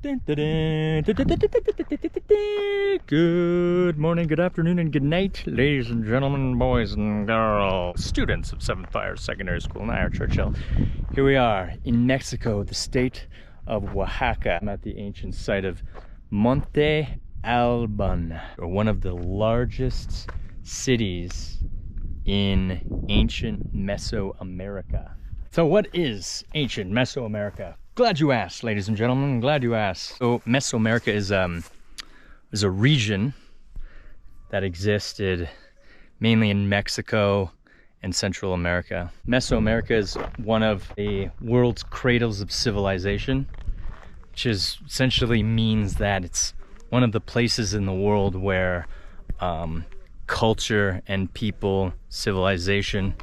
Good morning, good afternoon, and good night, ladies and gentlemen, boys and girls, students of 7th Fire Secondary School in Iron Churchill. Here we are in Mexico, the state of Oaxaca. I'm at the ancient site of Monte Albán, or one of the largest cities in ancient Mesoamerica. So what is ancient Mesoamerica? Glad you asked, ladies and gentlemen, glad you asked. So Mesoamerica is a region that existed mainly in Mexico and Central America. Mesoamerica is one of the world's cradles of civilization, which essentially means that it's one of the places in the world where culture and people, civilization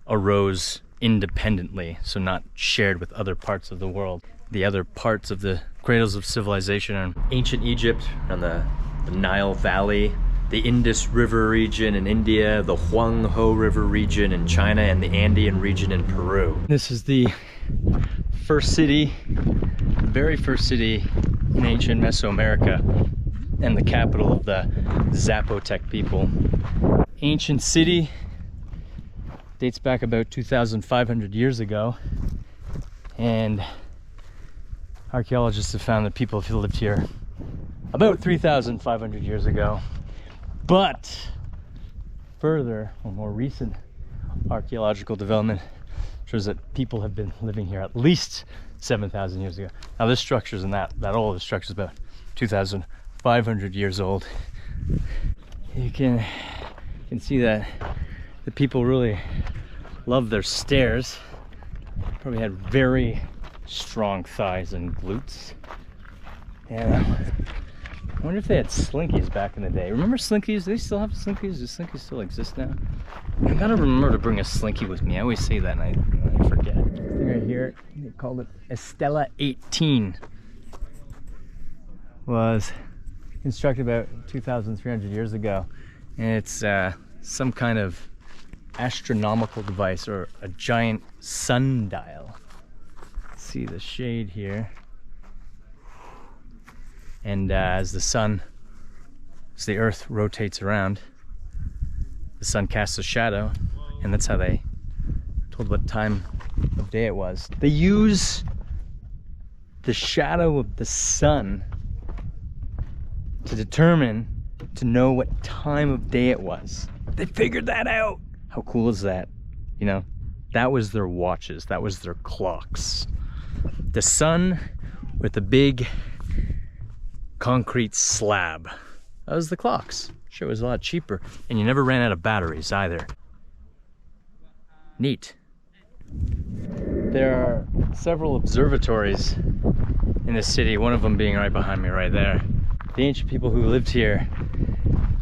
arose independently, so not shared with other parts of the world. The other parts of the cradles of civilization are ancient Egypt and the Nile Valley, the Indus River region in India, the Huanghe River region in China, and the Andean region in Peru. This is the first city, very first city in ancient Mesoamerica, and the capital of the Zapotec people. Ancient city, dates back about 2,500 years ago, and archaeologists have found that people have lived here about 3,500 years ago. But further, a more recent archaeological development shows that people have been living here at least 7,000 years ago. Now this structure isn't that old. The structure is about 2,500 years old. You can see that the people really love their stairs. Probably had very strong thighs and glutes. And I wonder if they had slinkies back in the day. Remember slinkies? Do they still have slinkies? Do slinkies still exist now? I gotta remember to bring a slinky with me. I always say that and I forget. This thing right here, they called it Estella 18. Was constructed about 2,300 years ago. And it's some kind of astronomical device, or a giant sundial. See the shade here, and as the earth rotates around, the sun casts a shadow, and that's how they told what time of day it was. They use the shadow of the sun to know what time of day it was. They figured that out. How cool is that? You know, that was their watches, that was their clocks. The sun with a big concrete slab. That was the clocks. Sure, it was a lot cheaper. And you never ran out of batteries either. Neat. There are several observatories in the city, one of them being right behind me right there. The ancient people who lived here,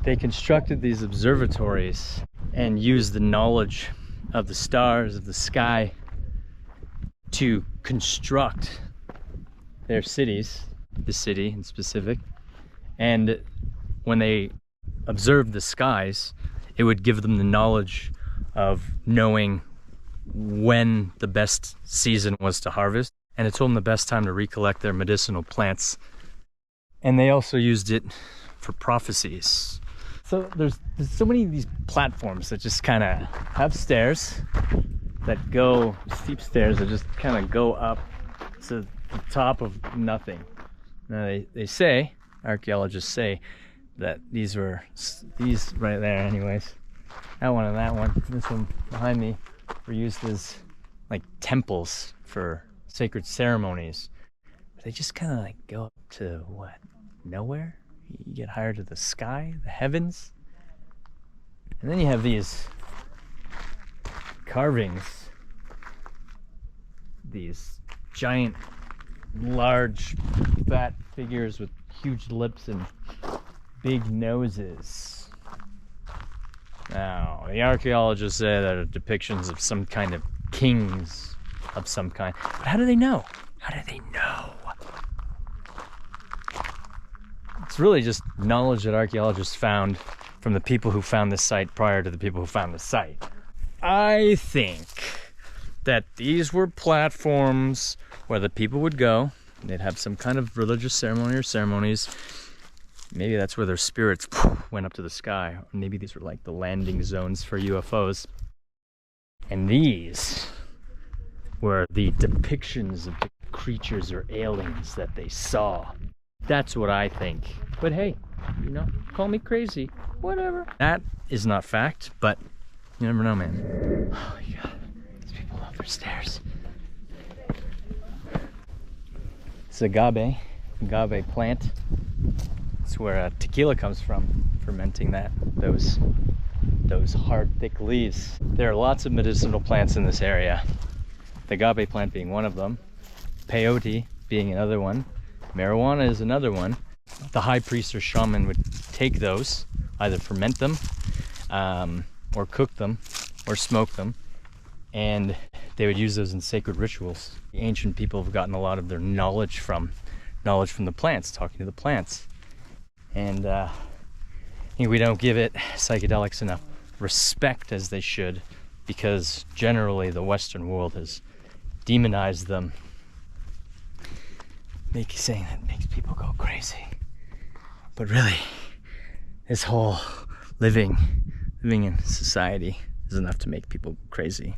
they constructed these observatories and used the knowledge of the stars, of the sky, to construct their cities, the city in specific. And when they observed the skies, it would give them the knowledge of knowing when the best season was to harvest, and it told them the best time to recollect their medicinal plants. And they also used it for prophecies. So there's so many of these platforms that just kind of have stairs that go, steep stairs that just kind of go up to the top of nothing. Now they say, archaeologists say, that these right there anyways, that one and that one, this one behind me, were used as like temples for sacred ceremonies. But they just kind of like go up to what? Nowhere? You get higher to the sky, the heavens. And then you have these carvings, these giant, large, fat figures with huge lips and big noses. Now, the archaeologists say that are depictions of some kind of kings of some kind. But how do they know? How do they know? It's really just knowledge that archaeologists found from the people who found the site prior to the people who found the site. I think that these were platforms where the people would go They'd have some kind of religious ceremony or ceremonies. Maybe that's where their spirits went up to the sky. Or maybe these were like the landing zones for UFOs. And these were the depictions of the creatures or aliens that they saw. That's what I think. But hey, you know, call me crazy. Whatever. That is not fact, but you never know, man. Oh my god. These people love their stairs. It's agave plant. It's where tequila comes from, fermenting those hard, thick leaves. There are lots of medicinal plants in this area. The agave plant being one of them, peyote being another one, marijuana is another one. The high priest or shaman would take those, either ferment them, or cook them, or smoke them, and they would use those in sacred rituals. The ancient people have gotten a lot of their knowledge from the plants, talking to the plants. And I think we don't give it psychedelics enough respect as they should, because generally the Western world has demonized them, saying that makes people go crazy. But really, this whole living in society is enough to make people crazy.